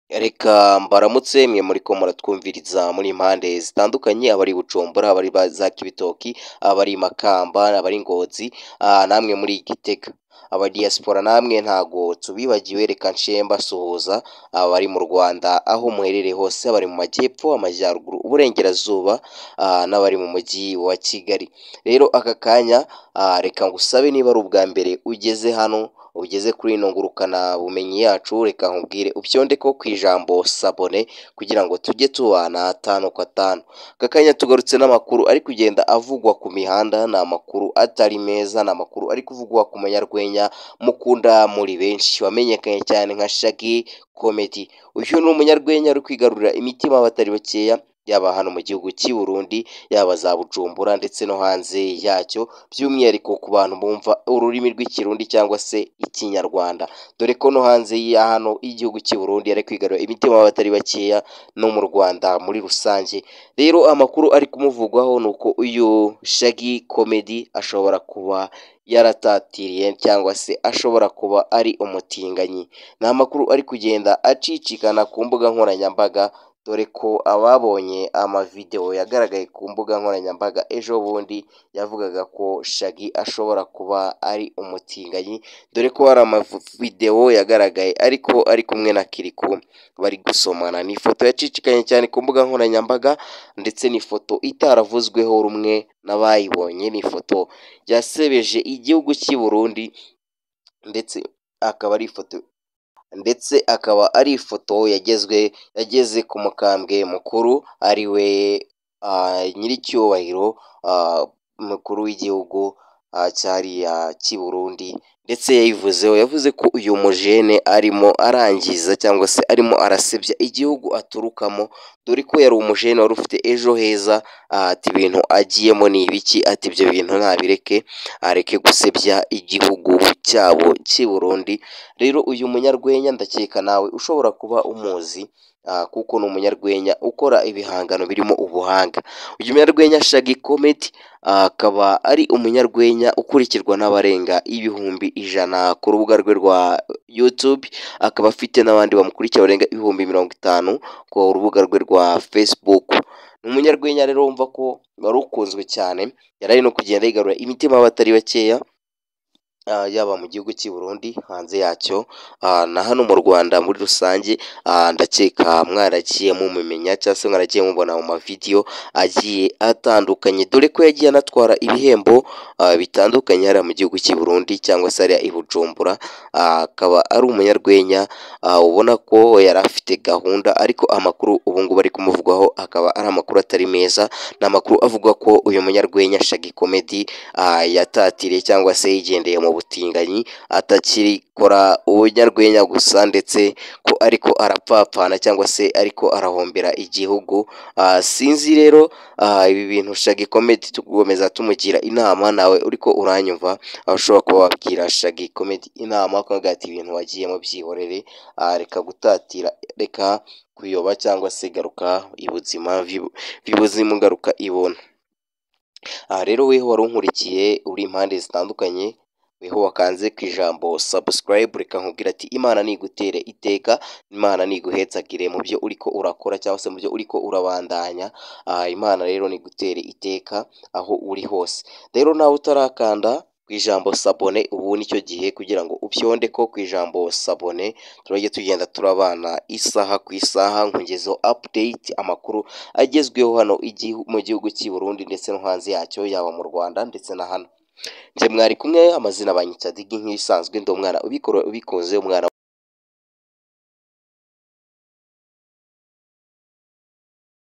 Reka mbaramutse mwe muriko muratwumviriza muri impande zitandukanye, abari Bujumbura, abari za Kibitoki, abari Makamba, abari Ngozi, namwe muri Gitega. Aba diaspora namwe ntago tubibagiwe, reka nshe mbasuhuza abari mu Rwanda aho muherereye hose, abari mu majyepfo, amajyaruguru, uburengerazuba, n'abari mu mujyi wa Kigali. Rero aka kanya reka ngusabe niba ari ubwa mbere ugeze hano, ugeze kuri ino ngurukana bumenyi yacu, reka nkubwire upyondeko ku ijambo sabone kugira ngo tujye tubana tanu kwa tanu. Aka kanya tugarutse n'amakuru ari kugenda avugwa ku mihanda, ni amakuru atari meza, ni amakuru ari kuvugwa ku munyarwenya mukunda muri benshi wamenyekanye cyane nka Shaggy Comedy. Uyu ni umunyarwenya uri kwigarurira imitima y'abatari bakeya, yaba hano mu gihugu cy'i Burundi, yaba za Bujumbura ndetse no hanze yacyo, by'umwihariko ku bantu bumva ururimi rw'ikirundi cyangwa se ikinyarwanda, dore ko no hanze ya hano y'igihugu cy'i Burundi ari kwigarurira imitima y'abatari bakeya no mu Rwanda muri rusange. Rero amakuru ari kumuvugwaho ni uko uyu Shaggy Comedy ashobora kuba yaratatiriye cyangwa se ashobora kuba ari umutinganyi. Ni amakuru ari kugenda acicikana ku mbuga nkoranyambaga, dore ko ababonye amavideo yagaragaye ku mbuga nkoranyambaga ejo bundi yavugaga ko Shaggy ashobora kuba ari umutinganyi, dore ko hari amavideo yagaragaye ariko ari kumwe na Kiriku bari gusomana. Ni ifoto yacicikanye cyane ku mbuga nkoranyambaga ndetse ni ifoto itaravuzweho rumwe n'abayibonye, ni ifoto yasebeje igihugu cy'i Burundi ndetse akaba ari ifoto yageze ku mukambwe mukuru ari we nyiricyubahiro mukuru w'igihugu cyariya cy'i Burundi, ndetse yavuze ko uyu mujene arimo arangiza cyangwa se arimo arasebya igihugu aturukamo, dore ko yari umujene wari ufite ejo heza. Ati ibintu agiyemo ni ibiki, ati ibyo bintu ntabireke, areke gusebya igihugu cyabo cy'i Burundi. Rero uyu munyarwenya ndakeka nawe ushobora kuba umuzi, kuko ni umunyarwenya ukora ibihangano birimo ubuhanga. Uyu munyarwenya Shaggy Comedy akaba ari umunyarwenya ukurikirwa n'abarenga ibihumbi 100 ku rubuga rwe rwa YouTube, akaba afite n'abandi bamukurikira barenga ibihumbi 50 ku rubuga rwe rwa Facebook. Ni umunyarwenya rero wumva ko wari ukunzwe cyane, yari ari no kugenda yigarura imitima y'abatari bakeya, yaba mu gihugu cy'i Burundi, hanze yacyo, na hano mu Rwanda muri rusange. Ndakeka mwaragiye mumumenya cyangwa se mwaragiye mubona mu mavideo agiye atandukanye, dore ko yagiye anatwara ibihembo bitandukanye hariya mu gihugu cy'i Burundi cyangwa se hariya i Bujumbura. Akaba ari umunyarwenya ubona ko yari afite gahunda, ariko amakuru ubu ngubu ari kumuvugwaho akaba ari amakuru atari meza. Ni amakuru avuga ko uyu munyarwenya Shaggy Comedy yatatiriye cyangwa se yigendeye mu butinganyi, atakirikora ubunyarwenya gusa, ndetse ko ariko arapfapfana cyangwa se ariko arahombera igihugu. Sinzi rero ibi bintu Shaggy Comedy tugomeza tumugira inama, nawe uriko uranyumva ushobora kuba wabwira Shaggy Comedy inama ukavuga ati ibintu wagiyemo byihorere, reka gutatira, reka kuyoba cyangwa se garuka ibuzima, vibuzima garuka ibona. Rero weho wari unkurikiye uri impande zitandukanye, weho wakanze ku ijambo subscribe, reka nkubwira ati Imana nigutere iteka, Imana niguhetsagire mu byo uriko urakora cyangwa se mu byo uriko urabandanya. Imana rero nigutere iteka aho uri hose. Rero nawe utarakanda ku ijambo sabone, ubu nicyo gihe kugira ngo upyonde ko ku ijambo sabone, turajye tugenda turabana isaha ku isaha, nkugezeho update, amakuru agezweho hano mu gihugu cy'i Burundi ndetse no hanze yacyo, yaba mu Rwanda ndetse na hano. Njye mwari kumwe, amazina banyita Digi nk'ibisanzwe, ndi umwana ubikoze, umwana